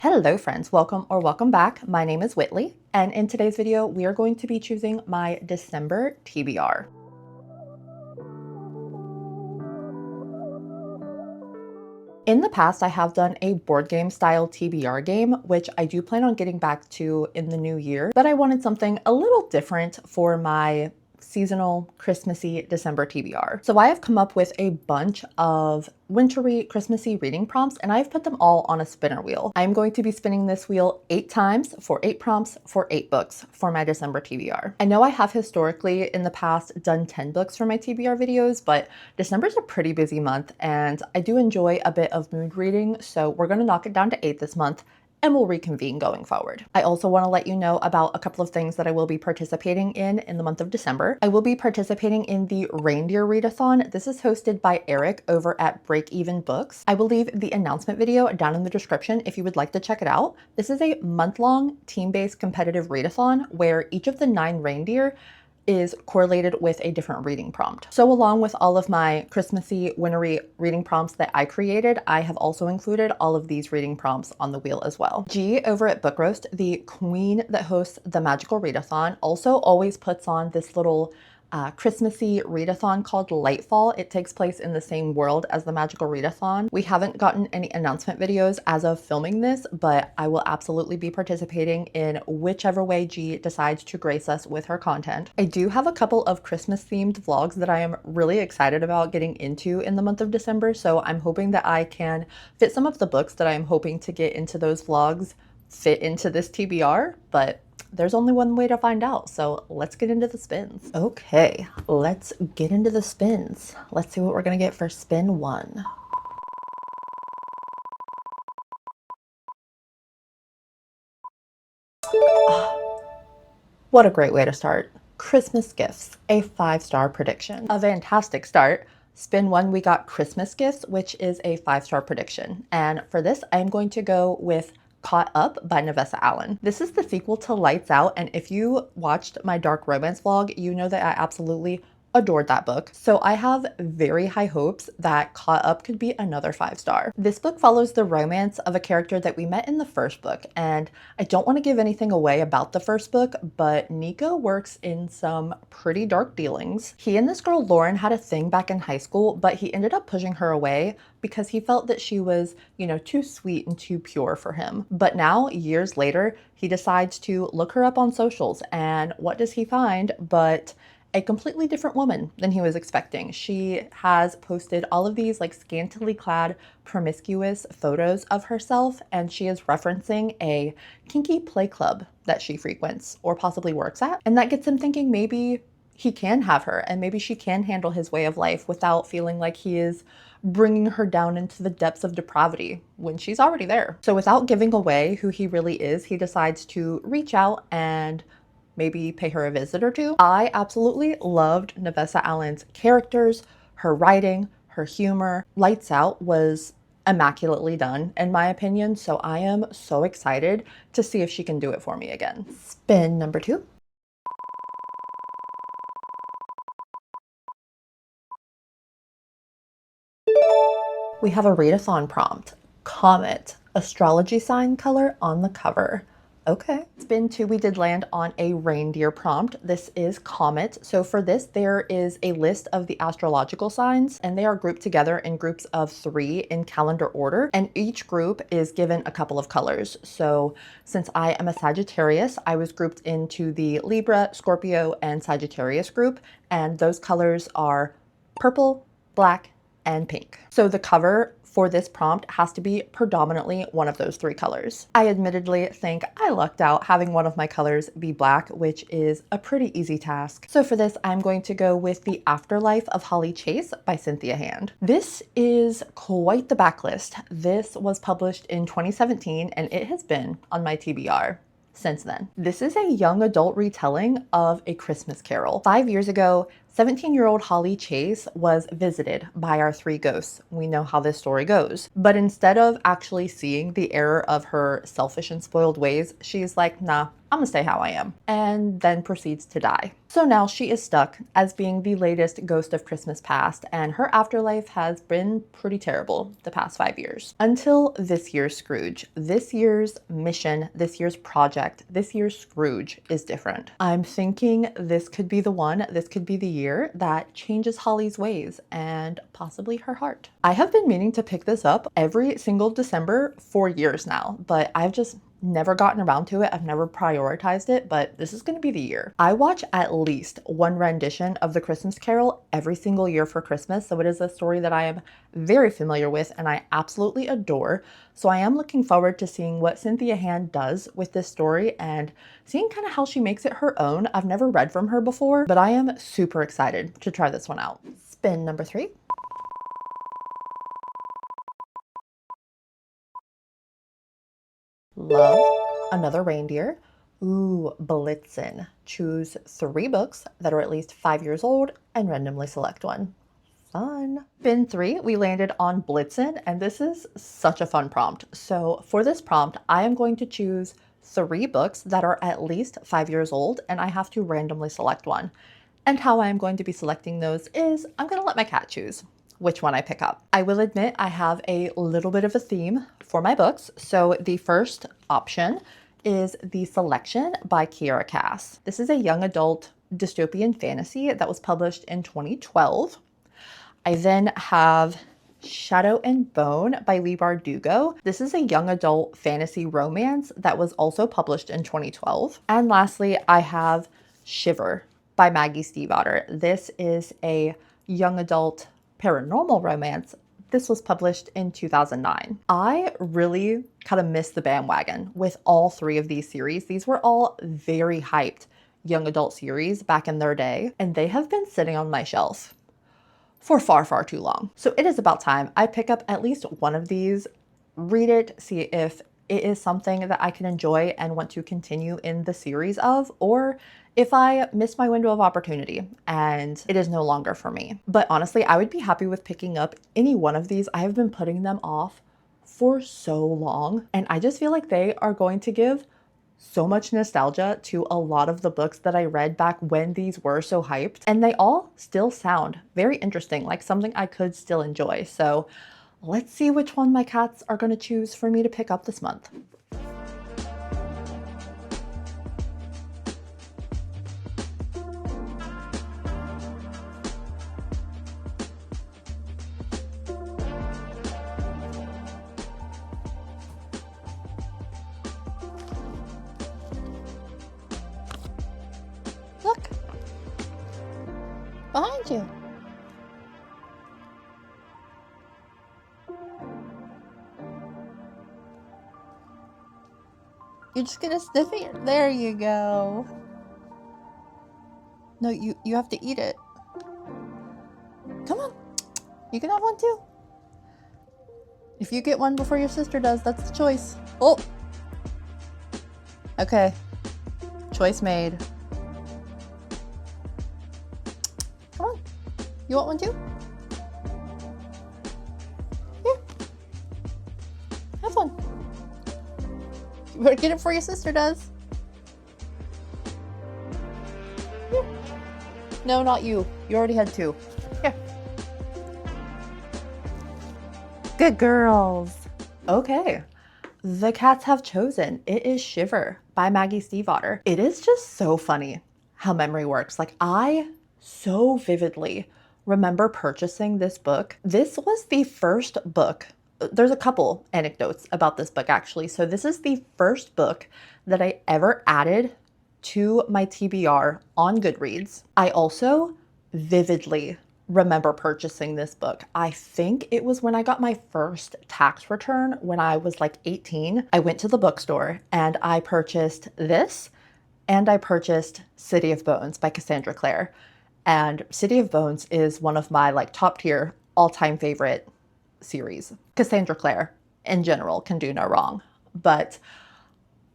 Hello friends, welcome back. My name is Whitley, and in today's video, we are going to be choosing my December TBR. In the past, I have done a board game style TBR game, which I do plan on getting back to in the new year, but I wanted something a little different for my seasonal Christmassy December TBR. So I have come up with a bunch of wintry Christmassy reading prompts, and I've put them all on a spinner wheel. I'm going to be spinning this wheel 8 times for 8 prompts for 8 books for my December TBR. I know I have historically in the past done 10 books for my TBR videos, but December's a pretty busy month and I do enjoy a bit of mood reading, so we're going to knock it down to 8 this month and we'll reconvene going forward. I also want to let you know about a couple of things that I will be participating in the month of December. I will be participating in the Reindeer Readathon. This is hosted by Eric over at Break Even Books. I will leave the announcement video down in the description if you would like to check it out. This is a month-long team-based competitive readathon where each of the 9 reindeer is correlated with a different reading prompt. So along with all of my Christmassy wintry reading prompts that I created, I have also included all of these reading prompts on the wheel as well. G over at Book Roast, the queen that hosts the magical readathon, also always puts on this little Christmassy readathon called Lightfall. It takes place in the same world as the magical readathon. We haven't gotten any announcement videos as of filming this, but I will absolutely be participating in whichever way G decides to grace us with her content. I do have a couple of Christmas themed vlogs that I am really excited about getting into in the month of December, so I'm hoping that I can fit some of the books that I'm hoping to get into those vlogs fit into this TBR, but there's only one way to find out, so let's get into the spins. Okay, let's get into the spins. Let's see what we're gonna get for spin 1. What a great way to start. Christmas gifts, a 5-star prediction. A fantastic start. Spin 1, we got Christmas gifts, which is a 5-star prediction. And for this, I'm going to go with Caught Up by Nevessa Allen. This is the sequel to Lights Out, and if you watched my dark romance vlog, you know that I absolutely adored that book. So I have very high hopes that Caught Up could be another 5-star. This book follows the romance of a character that we met in the first book, and I don't want to give anything away about the first book, but Nico works in some pretty dark dealings. He and this girl Lauren had a thing back in high school, but he ended up pushing her away because he felt that she was, too sweet and too pure for him. But now, years later, he decides to look her up on socials, and what does he find but a completely different woman than he was expecting. She has posted all of these scantily clad, promiscuous photos of herself, and she is referencing a kinky play club that she frequents or possibly works at. And that gets him thinking maybe he can have her and maybe she can handle his way of life without feeling like he is bringing her down into the depths of depravity when she's already there. So without giving away who he really is, he decides to reach out and maybe pay her a visit or two. I absolutely loved Nevessa Allen's characters, her writing, her humor. Lights Out was immaculately done in my opinion, so I am so excited to see if she can do it for me again. Spin number 2. We have a readathon prompt, Comet, astrology sign color on the cover. Okay. Spin 2, we did land on a reindeer prompt. This is Comet. So for this, there is a list of the astrological signs, and they are grouped together in groups of 3 in calendar order, and each group is given a couple of colors. So since I am a Sagittarius, I was grouped into the Libra, Scorpio, and Sagittarius group, and those colors are purple, black, and pink. So the cover for this prompt has to be predominantly one of those 3 colors. I admittedly think I lucked out having one of my colors be black, which is a pretty easy task. So for this, I'm going to go with The Afterlife of Holly Chase by Cynthia Hand. This is quite the backlist. This was published in 2017 and it has been on my TBR since then. This is a young adult retelling of A Christmas Carol. 5 years ago, 17-year-old Holly Chase was visited by our three ghosts. We know how this story goes. But instead of actually seeing the error of her selfish and spoiled ways, she's like, nah, I'm gonna stay how I am, and then proceeds to die. So now she is stuck as being the latest ghost of Christmas past, and her afterlife has been pretty terrible the past 5 years. Until this year's Scrooge. This year's mission, this year's project, this year's Scrooge is different. I'm thinking this could be the one, this could be the year that changes Holly's ways and possibly her heart. I have been meaning to pick this up every single December for years now, but I've just never gotten around to it. I've never prioritized it, but this is going to be the year. I watch at least one rendition of The Christmas Carol every single year for Christmas, so it is a story that I am very familiar with and I absolutely adore. So I am looking forward to seeing what Cynthia Hand does with this story and seeing kind of how she makes it her own. I've never read from her before, but I am super excited to try this one out. Spin number 3. Love Another Reindeer. Ooh, Blitzen. Choose 3 books that are at least 5 years old and randomly select one. Fun. Spin 3, we landed on Blitzen, and this is such a fun prompt. So for this prompt, I am going to choose 3 books that are at least 5 years old, and I have to randomly select one. And how I am going to be selecting those is I'm going to let my cat choose which one I pick up. I will admit I have a little bit of a theme for my books. So the first option is The Selection by Kiera Cass. This is a young adult dystopian fantasy that was published in 2012. I then have Shadow and Bone by Leigh Bardugo. This is a young adult fantasy romance that was also published in 2012. And lastly, I have Shiver by Maggie Stiefvater. This is a young adult paranormal romance. This was published in 2009. I really kind of missed the bandwagon with all 3 of these series. These were all very hyped young adult series back in their day, and they have been sitting on my shelf for far, far too long. So it is about time I pick up at least one of these, read it, see if it is something that I can enjoy and want to continue in the series of, or if I miss my window of opportunity and it is no longer for me. But honestly, I would be happy with picking up any one of these. I have been putting them off for so long, and I just feel like they are going to give so much nostalgia to a lot of the books that I read back when these were so hyped, and they all still sound very interesting, like something I could still enjoy. So let's see which one my cats are going to choose for me to pick up this month. Look, behind you. You're just gonna sniff it? There you go. No, you have to eat it. Come on. You can have one too. If you get one before your sister does, that's the choice. Oh. Okay. Choice made. Come on. You want one too? Here. Have one. You better get it before your sister does. Here. No, not you. You already had 2. Here. Good girls. Okay. The cats have chosen. It is Shiver by Maggie Stiefvater. It is just so funny how memory works. Like, I so vividly remember purchasing this book. This was the first book. There's a couple anecdotes about this book actually. So this is the first book that I ever added to my TBR on Goodreads. I also vividly remember purchasing this book. I think it was when I got my first tax return when I was like 18. I went to the bookstore and I purchased this, and I purchased City of Bones by Cassandra Clare. And City of Bones is one of my like top tier all-time favorite series. Cassandra Clare in general can do no wrong. But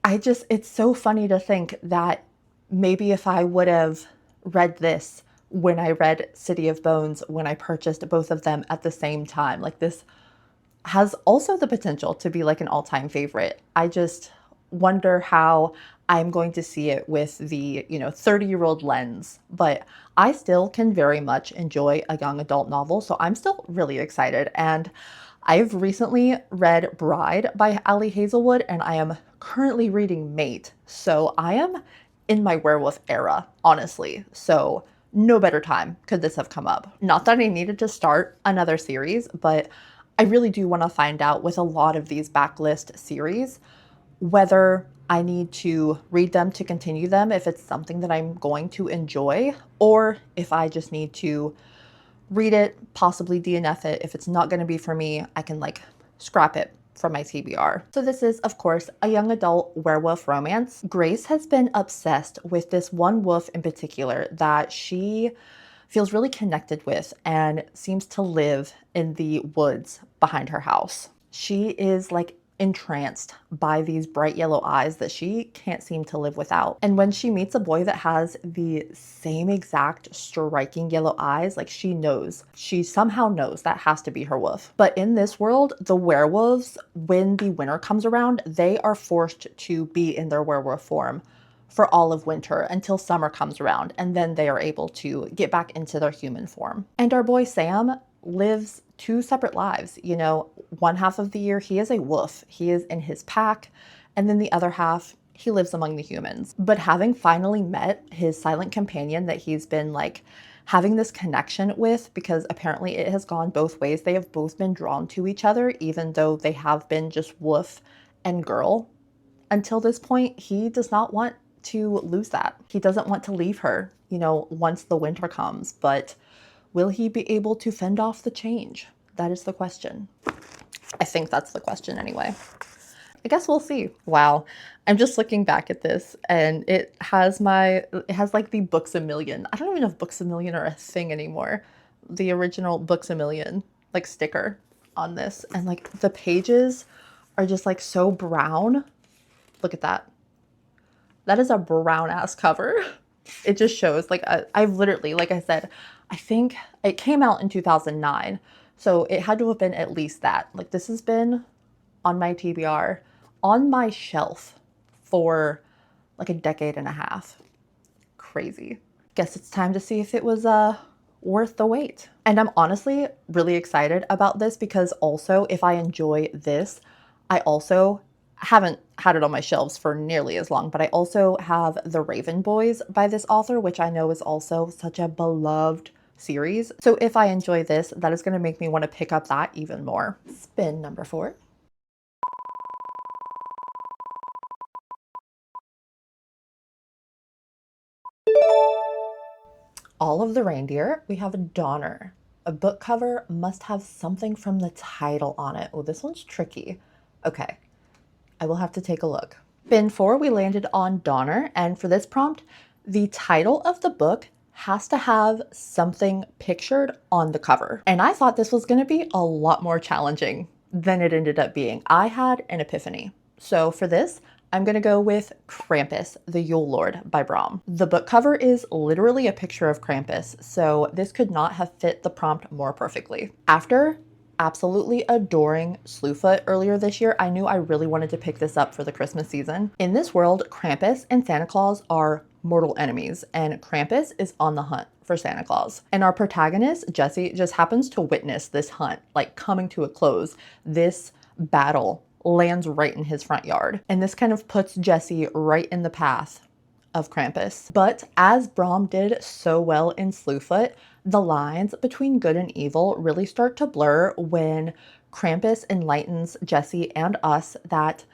it's so funny to think that maybe if I would have read this when I read City of Bones, when I purchased both of them at the same time. Like, this has also the potential to be like an all-time favorite. I just wonder how I'm going to see it with the, 30-year-old lens, but I still can very much enjoy a young adult novel, so I'm still really excited. And I've recently read Bride by Ali Hazelwood, and I am currently reading Mate, so I am in my werewolf era, honestly. So no better time could this have come up. Not that I needed to start another series, but I really do want to find out with a lot of these backlist series whether I need to read them to continue them, if it's something that I'm going to enjoy, or if I just need to read it, possibly DNF it. If it's not going to be for me, I can like scrap it from my TBR. So this is, of course, a young adult werewolf romance. Grace has been obsessed with this one wolf in particular that she feels really connected with and seems to live in the woods behind her house. She is like entranced by these bright yellow eyes that she can't seem to live without. And when she meets a boy that has the same exact striking yellow eyes, like she somehow knows that has to be her wolf. But in this world, the werewolves, when the winter comes around, they are forced to be in their werewolf form for all of winter until summer comes around, and then they are able to get back into their human form. And our boy Sam lives two separate lives. One half of the year he is a wolf, he is in his pack, and then the other half he lives among the humans. But having finally met his silent companion that he's been like having this connection with, because apparently it has gone both ways, they have both been drawn to each other even though they have been just wolf and girl until this point, he does not want to lose that. He doesn't want to leave her, once the winter comes, but will he be able to fend off the change? That is the question. I think that's the question anyway. I guess we'll see. Wow. I'm just looking back at this and it has like the Books A Million. I don't even know if Books A Million are a thing anymore. The original Books A Million, like sticker on this. And like the pages are just like so brown. Look at that. That is a brown ass cover. It just shows like I've literally, like I said, I think it came out in 2009. So it had to have been at least that. Like this has been on my TBR, on my shelf for like a decade and a half. Crazy. Guess it's time to see if it was worth the wait. And I'm honestly really excited about this because also if I enjoy this, I also haven't had it on my shelves for nearly as long, but I also have The Raven Boys by this author, which I know is also such a beloved series. So if I enjoy this, that is going to make me want to pick up that even more. Spin number 4. All of the Reindeer, we have Donner. A book cover must have something from the title on it. Oh, this one's tricky. Okay, I will have to take a look. Spin 4, we landed on Donner, and for this prompt, the title of the book has to have something pictured on the cover. And I thought this was going to be a lot more challenging than it ended up being. I had an epiphany. So for this, I'm going to go with Krampus, the Yule Lord by Brom. The book cover is literally a picture of Krampus, so this could not have fit the prompt more perfectly. After absolutely adoring Slewfoot earlier this year, I knew I really wanted to pick this up for the Christmas season. In this world, Krampus and Santa Claus are mortal enemies, and Krampus is on the hunt for Santa Claus. And our protagonist, Jesse, just happens to witness this hunt, like coming to a close. This battle lands right in his front yard. And this kind of puts Jesse right in the path of Krampus. But as Brom did so well in Slewfoot, the lines between good and evil really start to blur when Krampus enlightens Jesse and us that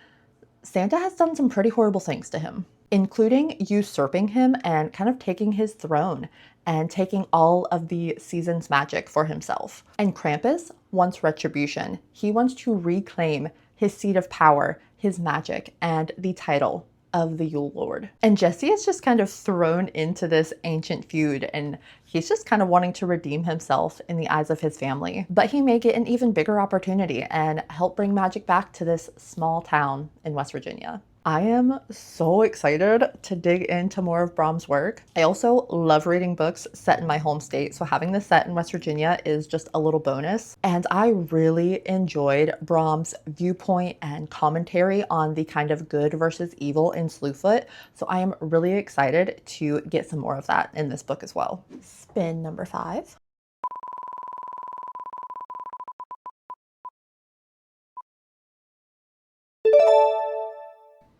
Santa has done some pretty horrible things to him, including usurping him and kind of taking his throne and taking all of the season's magic for himself. And Krampus wants retribution. He wants to reclaim his seat of power, his magic, and the title of the Yule Lord. And Jesse is just kind of thrown into this ancient feud, and he's just kind of wanting to redeem himself in the eyes of his family. But he may get an even bigger opportunity and help bring magic back to this small town in West Virginia. I am so excited to dig into more of Brahms' work. I also love reading books set in my home state, so having this set in West Virginia is just a little bonus. And I really enjoyed Brahms' viewpoint and commentary on the kind of good versus evil in Slewfoot, so I am really excited to get some more of that in this book as well. Spin number 5.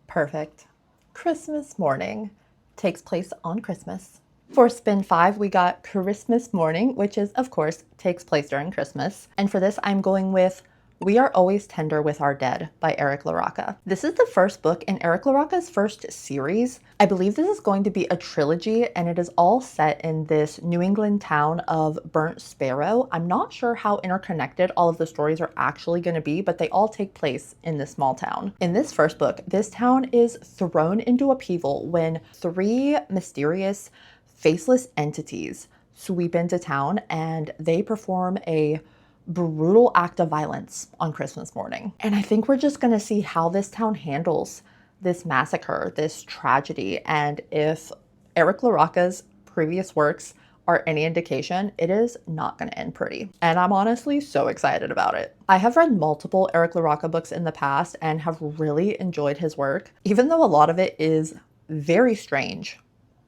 Perfect. Christmas Morning takes place on Christmas. For spin 5, we got Christmas Morning, which is, of course, takes place during Christmas. And for this, I'm going with We Are Always Tender with Our Dead by Eric LaRocca. This is the first book in Eric LaRocca's first series. I believe this is going to be a trilogy, and it is all set in this New England town of Burnt Sparrow. I'm not sure how interconnected all of the stories are actually going to be, but they all take place in this small town. In this first book, this town is thrown into upheaval when 3 mysterious, faceless entities sweep into town, and they perform a brutal act of violence on Christmas morning. And I think we're just gonna see how this town handles this massacre, this tragedy, and if Eric LaRocca's previous works are any indication, it is not gonna end pretty. And I'm honestly so excited about it. I have read multiple Eric LaRocca books in the past and have really enjoyed his work, even though a lot of it is very strange,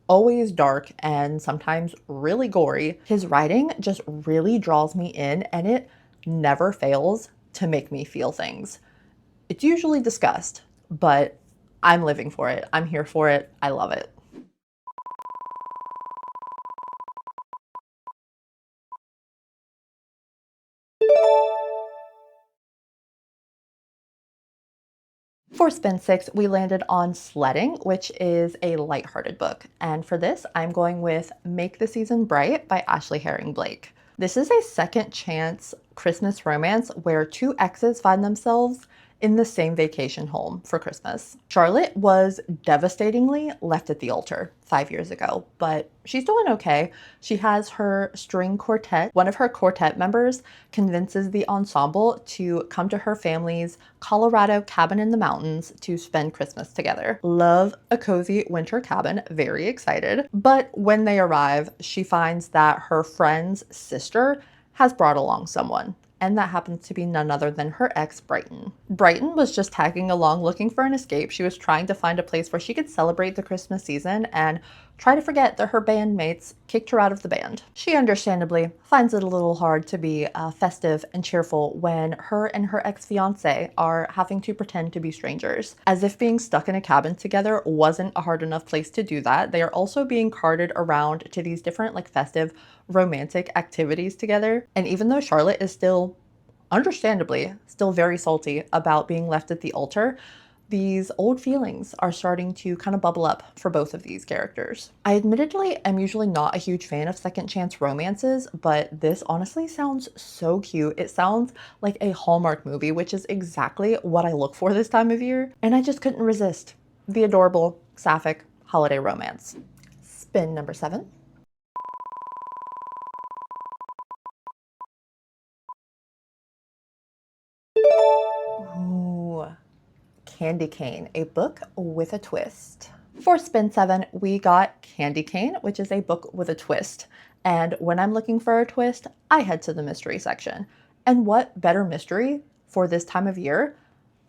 always dark, and sometimes really gory. His writing just really draws me in, and it never fails to make me feel things. It's usually disgust, but I'm living for it. I'm here for it. I love it. For spin 6, we landed on Sledding, which is a lighthearted book. And for this, I'm going with Make the Season Bright by Ashley Herring Blake. This is a second chance Christmas romance where 2 exes find themselves in the same vacation home for Christmas. Charlotte was devastatingly left at the altar 5 years ago, but she's doing okay. She has her string quartet. One of her quartet members convinces the ensemble to come to her family's Colorado cabin in the mountains to spend Christmas together. Love a cozy winter cabin, very excited. But when they arrive, she finds that her friend's sister has brought along someone, and that happens to be none other than her ex, Brighton. Brighton was just tagging along looking for an escape. She was trying to find a place where she could celebrate the Christmas season and try to forget that her bandmates kicked her out of the band. She understandably finds it a little hard to be festive and cheerful when her and her ex-fiance are having to pretend to be strangers. As if being stuck in a cabin together wasn't a hard enough place to do that, they are also being carted around to these different festive romantic activities together. And even though Charlotte is still, understandably, still very salty about being left at the altar, these old feelings are starting to kind of bubble up for both of these characters. I admittedly am usually not a huge fan of second chance romances, but this honestly sounds so cute. It sounds like a Hallmark movie, which is exactly what I look for this time of year, and I just couldn't resist the adorable sapphic holiday romance. Spin number 7. Ooh. Candy Cane, a book with a twist. For spin 7, we got Candy Cane, which is a book with a twist. And when I'm looking for a twist, I head to the mystery section. And what better mystery for this time of year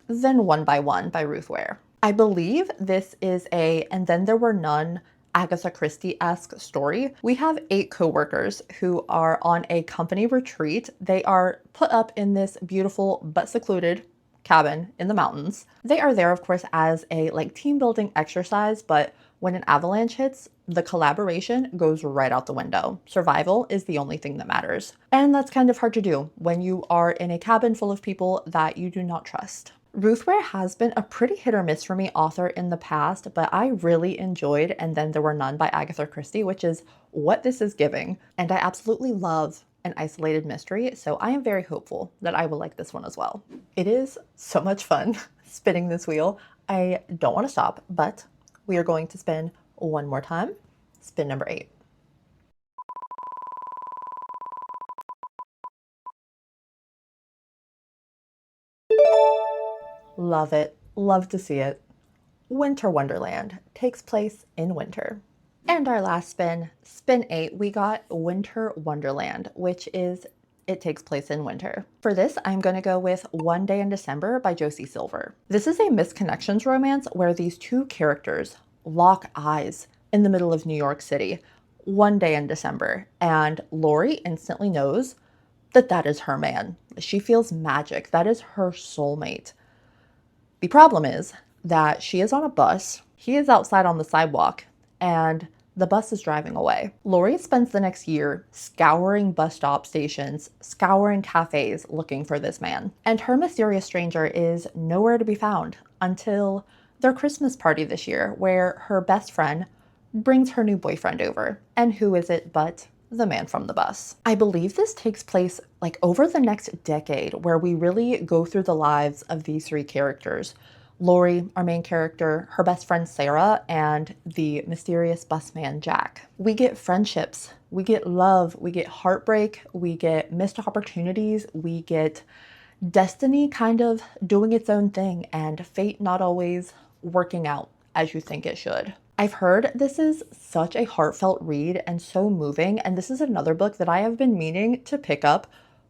than One by One by Ruth Ware. I believe this is a And Then There Were None Agatha Christie-esque story. We have 8 co-workers who are on a company retreat. They are put up in this beautiful but secluded cabin in the mountains. They are there, of course, as a team building exercise, but when an avalanche hits, the collaboration goes right out the window. Survival is the only thing that matters. And that's kind of hard to do when you are in a cabin full of people that you do not trust. Ruth Ware has been a pretty hit or miss for me author in the past, but I really enjoyed And Then There Were None by Agatha Christie, which is what this is giving. And I absolutely love an isolated mystery, so I am very hopeful that I will like this one as well. It is so much fun spinning this wheel. I don't want to stop, but we are going to spin one more time. Spin number 8. Love it. Love to see it. Winter Wonderland takes place in winter. And our last spin, spin 8, we got Winter Wonderland, which is it takes place in winter. For this, I'm going to go with One Day in December by Josie Silver. This is a misconnections romance where these two characters lock eyes in the middle of New York City one day in December, and Lori instantly knows that that is her man. She feels magic. That is her soulmate. The problem is that she is on a bus, he is outside on the sidewalk, and the bus is driving away. Lori spends the next year scouring bus stop stations, scouring cafes looking for this man. And her mysterious stranger is nowhere to be found until their Christmas party this year, where her best friend brings her new boyfriend over. And who is it but the man from the bus? I believe this takes place like over the next decade, where we really go through the lives of these three characters. Lori, our main character, her best friend Sarah, and the mysterious busman Jack. We get friendships, we get love, we get heartbreak, we get missed opportunities, we get destiny kind of doing its own thing, and fate not always working out as you think it should. I've heard this is such a heartfelt read and so moving, and this is another book that I have been meaning to pick up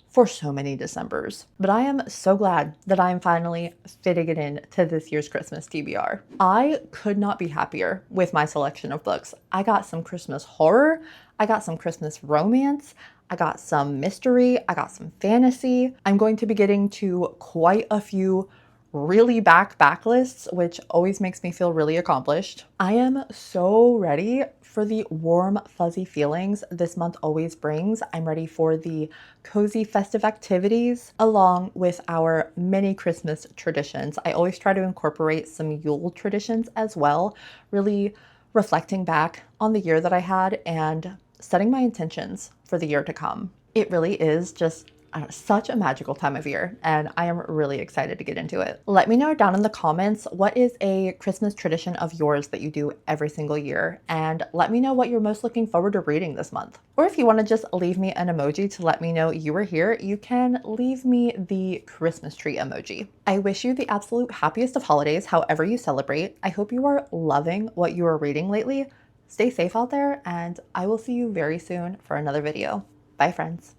for so many Decembers. But I am so glad that I am finally fitting it in to this year's Christmas TBR. I could not be happier with my selection of books. I got some Christmas horror, I got some Christmas romance, I got some mystery, I got some fantasy. I'm going to be getting to quite a few really backlists, which always makes me feel really accomplished. I am so ready for the warm, fuzzy feelings this month always brings. I'm ready for the cozy festive activities along with our many Christmas traditions. I always try to incorporate some Yule traditions as well, really reflecting back on the year that I had and setting my intentions for the year to come. It really is just such a magical time of year, and I am really excited to get into it. Let me know down in the comments what is a Christmas tradition of yours that you do every single year, and let me know what you're most looking forward to reading this month. Or if you want to just leave me an emoji to let me know you were here, you can leave me the Christmas tree emoji. I wish you the absolute happiest of holidays, however you celebrate. I hope you are loving what you are reading lately. Stay safe out there, and I will see you very soon for another video. Bye, friends.